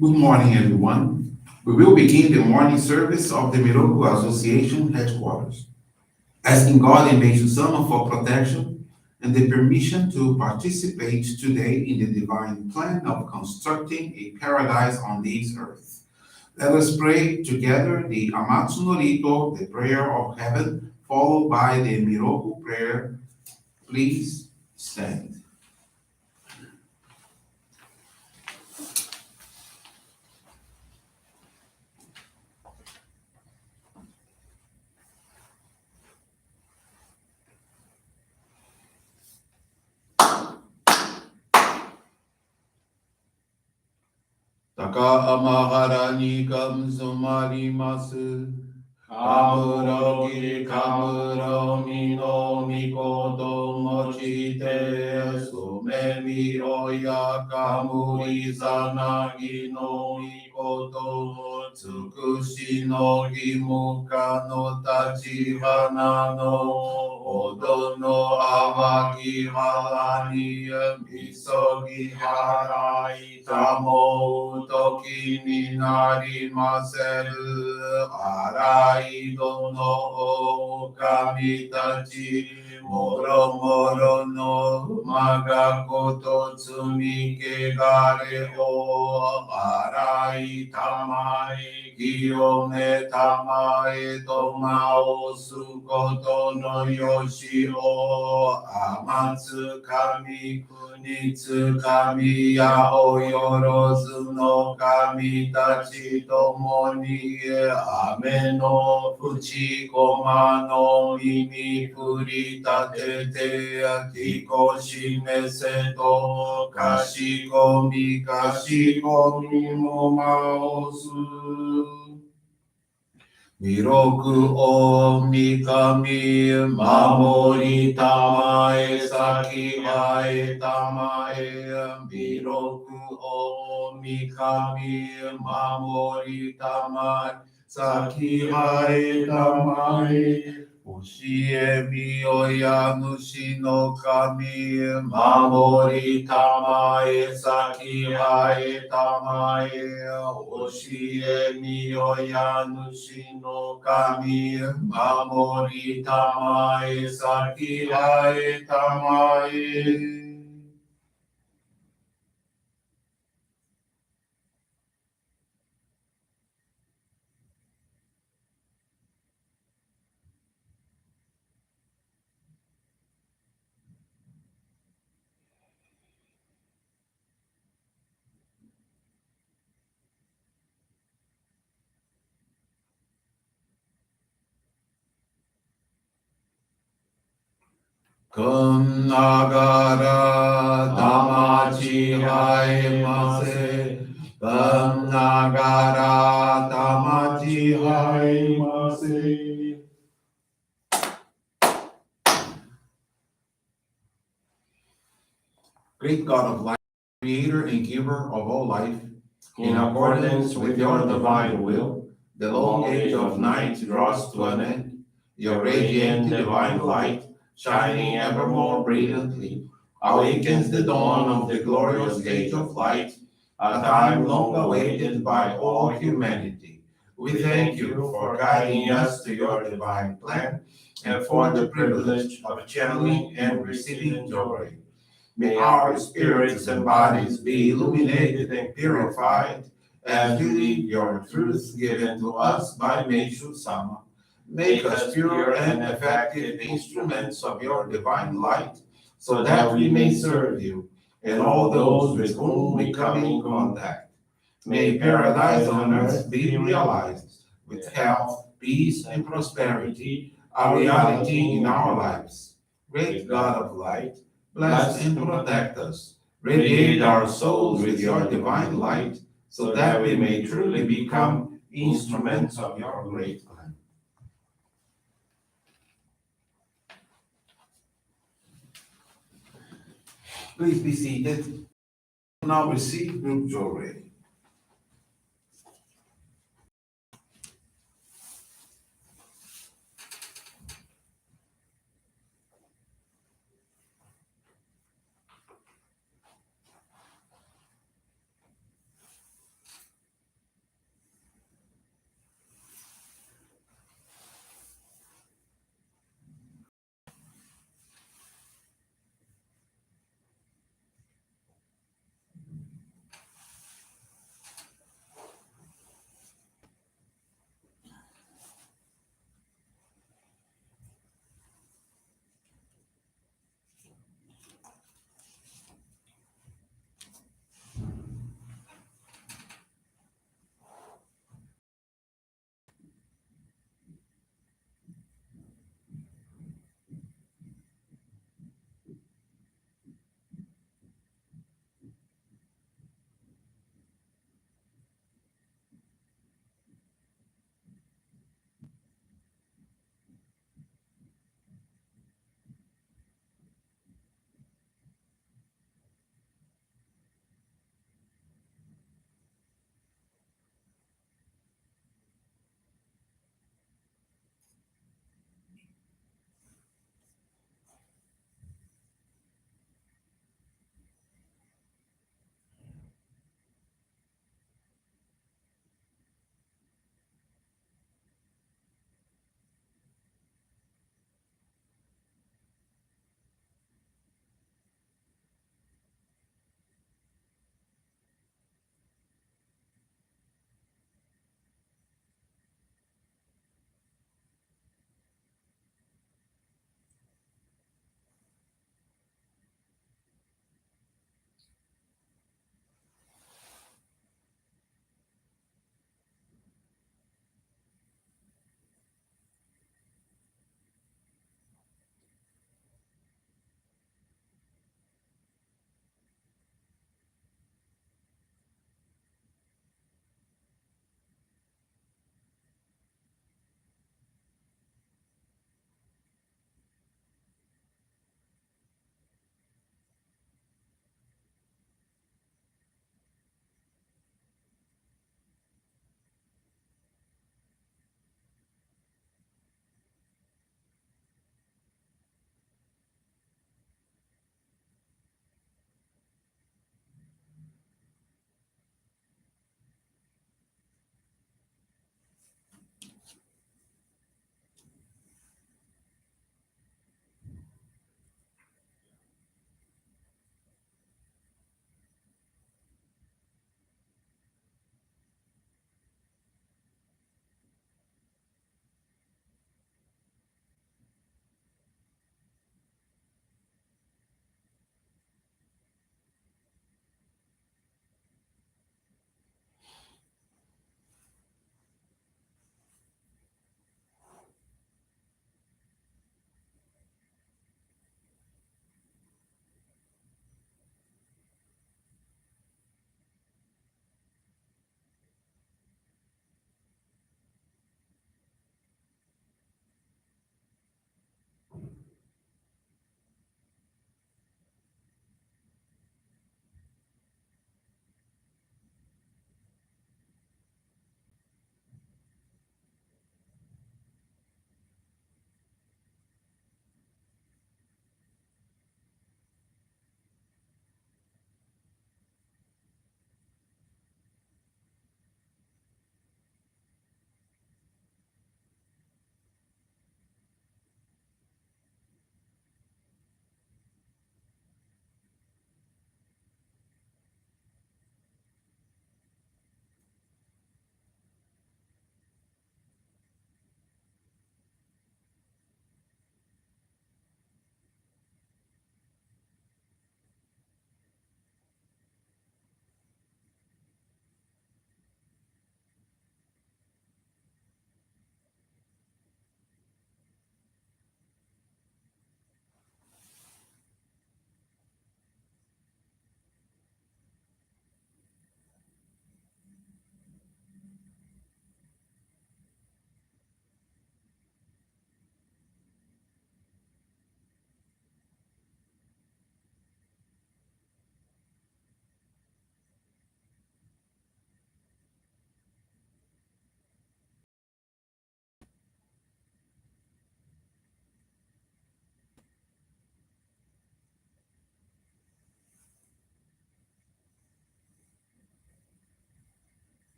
Good morning, everyone. We will begin the morning service of the Miroku Association headquarters, asking God and Meishu-sama for protection and the permission to participate today in the divine plan of constructing a paradise on this earth. Let us pray together the Amatsu-Norito, the prayer of heaven, followed by the Miroku Prayer. Please stand. 高天原にかむそまります。かむろぎかむろみのみこともちて、そめみろやかむいさなぎのみこと、つくしのぎむかのたちはなの、おどのあわぎはらにみそぎはらいたもうときになりませる。あらいどの狼たち、もろもろのまがこと積みけがれを、あらいたまえ、清めたまえとまおすことのよしを、あまつかみくにつかみやおよろずの神たちともに、雨のふちこまの耳振り立てて、きこしめせと、かしこみもまおす。弥勒を三上守りたまえ先あえたまえ弥勒を三上守りたまえ先あえたまえ教えみおや主の神守りたまえ先あえたまえ教えみおや主の神守りたまえ先あえたまえ。くんながらたまちはえませ。くんながらたまちはえませ。Great God of life, creator and giver of all life, in accordance with your divine will, the long age of night draws to an end. Your radiant divine light, shining ever more brilliantly, awakens the dawn of the glorious age of light, a time long awaited by all humanity. We thank you for guiding us to your divine plan and for the privilege of channeling and receiving Johrei. May our spirits and bodies be illuminated and purified as we live your truths given to us by Meishu-sama. Make us pure and effective instruments of your divine light, so that we may serve you and all those with whom we come in contact. May paradise on earth be realized, with health, peace, and prosperity, a reality in our lives. Great God of light, bless and protect us. Radiate our souls with your divine light, so that we may truly become instruments of your great plan. Please be seated. Now receive group Johrei.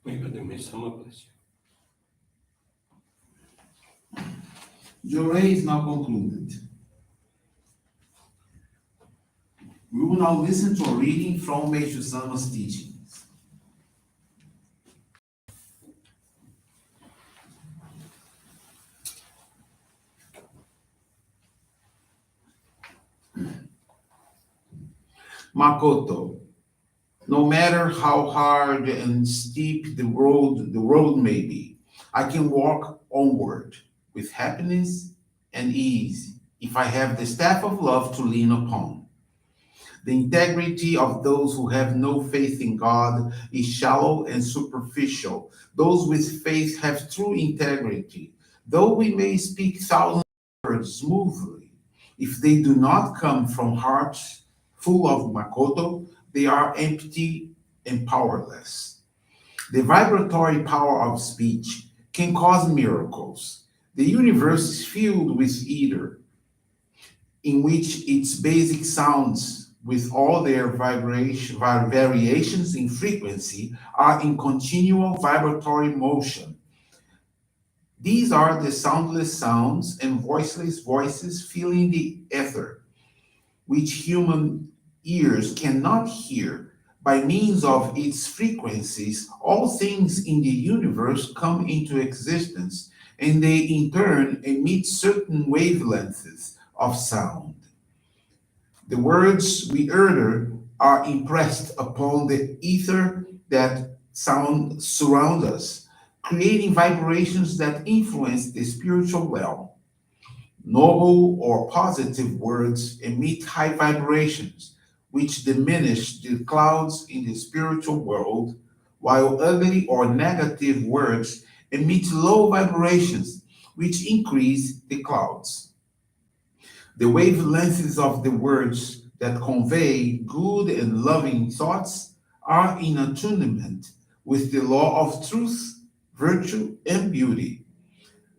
May God and Meishu-sama bless you. Johrei is now concluded. We will now listen to a reading from Meishu-sama's teachings. Makoto, no matter how hard and steep the road may be, I can walk onward with happiness and ease if I have the staff of love to lean upon. The integrity of those who have no faith in God is shallow and superficial. Those with faith have true integrity. Though we may speak thousand words smoothly, if they do not come from hearts full of Makoto, they are empty and powerless. The vibratory power of speech can cause miracles. The universe is filled with ether, in which its basic sounds, with all their variations in frequency, are in continual vibratory motion. These are the soundless sounds and voiceless voices filling the ether, which human ears cannot hear. By means of its frequencies, all things in the universe come into existence, and they in turn emit certain wavelengths of sound. The words we utter are impressed upon the ether that sound surround us, creating vibrations that influence the spiritual realm. Noble or positive words emit high vibrations, which diminish the clouds in the spiritual world, while ugly or negative words emit low vibrations, which increase the clouds. The wavelengths of the words that convey good and loving thoughts are in attunement with the law of truth, virtue, and beauty.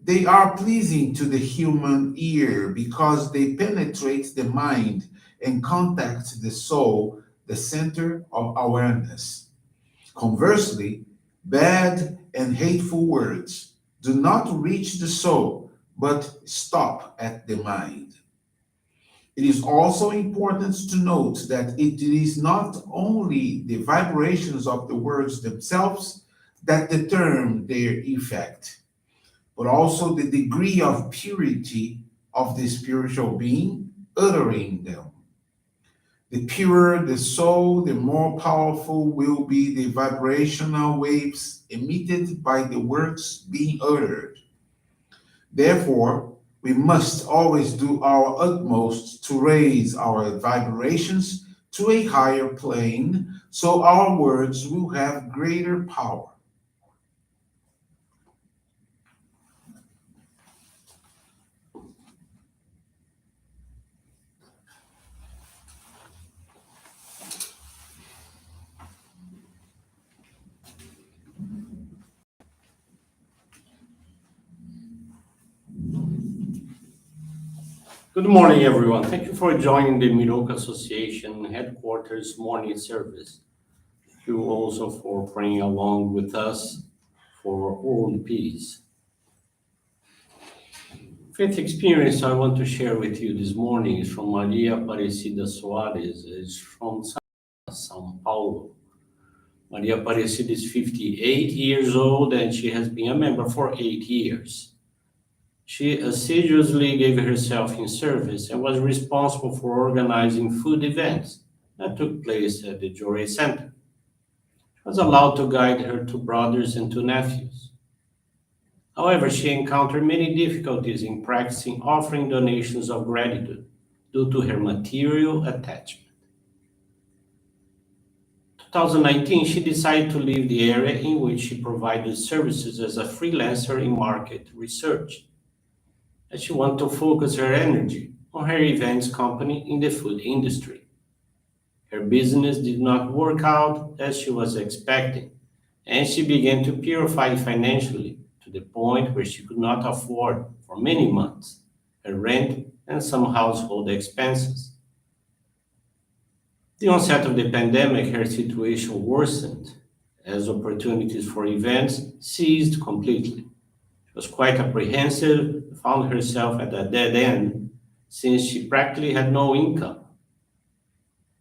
They are pleasing to the human ear because they penetrate the mind and contact the soul, the center of awareness. Conversely, bad and hateful words do not reach the soul but stop at the mind. It is also important to note that it is not only the vibrations of the words themselves that determine their effect, but also the degree of purity of the spiritual being uttering them. The purer the soul, the more powerful will be the vibrational waves emitted by the words being uttered. Therefore, we must always do our utmost to raise our vibrations to a higher plane so our words will have greater power. Good morning, everyone. Thank you for joining the Miroku Association headquarters morning service. Thank you also for praying along with us for world peace. Faith experience I want to share with you this morning is from Maria Aparecida Soares. It's from São Paulo. Maria Aparecida is 58 years old and she has been a member for 8 years. She assiduously gave herself in service and was responsible for organizing food events that took place at the Johrei Center. She was allowed to guide her two brothers and two nephews. However, she encountered many difficulties in practicing offering donations of gratitude due to her material attachment. 2019, she decided to leave the area in which she provided services as a freelancer in market research, as she wanted to focus her energy on her events company in the food industry. Her business did not work out as she was expecting, and she began to purify financially to the point where she could not afford, for many months, her rent and some household expenses. The onset of the pandemic, her situation worsened as opportunities for events ceased completely. She was quite apprehensive, found herself at a dead end since she practically had no income.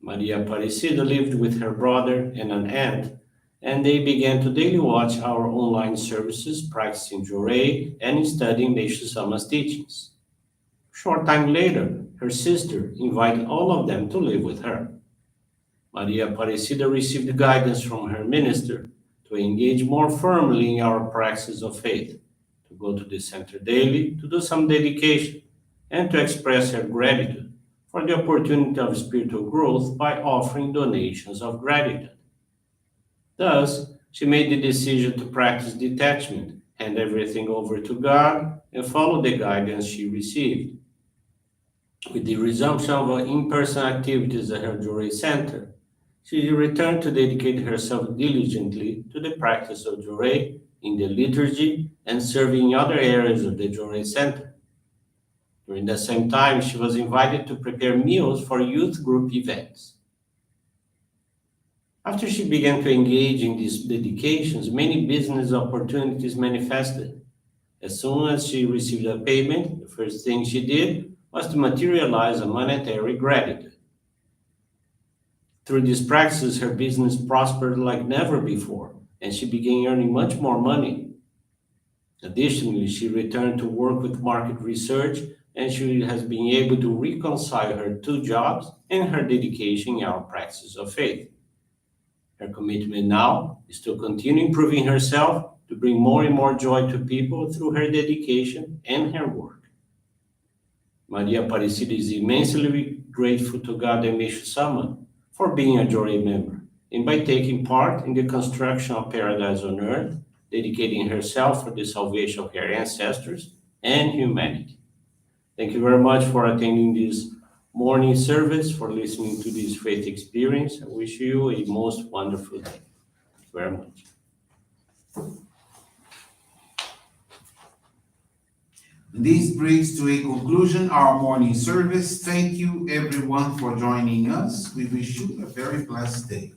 Maria Aparecida lived with her brother and an aunt, and they began to daily watch our online services, practicing Johrei and studying Meishu-sama's teachings. Short time later, her sister invited all of them to live with her. Maria Aparecida received guidance from her minister to engage more firmly in our practice of faith, to go to the center daily, to do some dedication, and to express her gratitude for the opportunity of spiritual growth by offering donations of gratitude. Thus, she made the decision to practice detachment, hand everything over to God, and follow the guidance she received. With the resumption of in-person activities at her Johrei Center, she returned to dedicate herself diligently to the practice of Johrei in the liturgy and serving in other areas of the Johrei Center. During the same time, she was invited to prepare meals for youth group events. After she began to engage in these dedications, many business opportunities manifested. As soon as she received a payment, the first thing she did was to materialize a monetary gratitude. Through these practices, her business prospered like never before, and she began earning much more money. Additionally, she returned to work with market research, and she has been able to reconcile her two jobs and her dedication in our practice of faith. Her commitment now is to continue improving herself to bring more and more joy to people through her dedication and her work. Maria Aparecida is immensely grateful to God and Meishu-sama for being a Johrei member and by taking part in the construction of paradise on earth, dedicating herself for the salvation of her ancestors and humanity. Thank you very much for attending this morning service, for listening to this faith experience. I wish you a most wonderful day. Thank you very much. This brings to a conclusion our morning service. Thank you everyone for joining us. We wish you a very blessed day.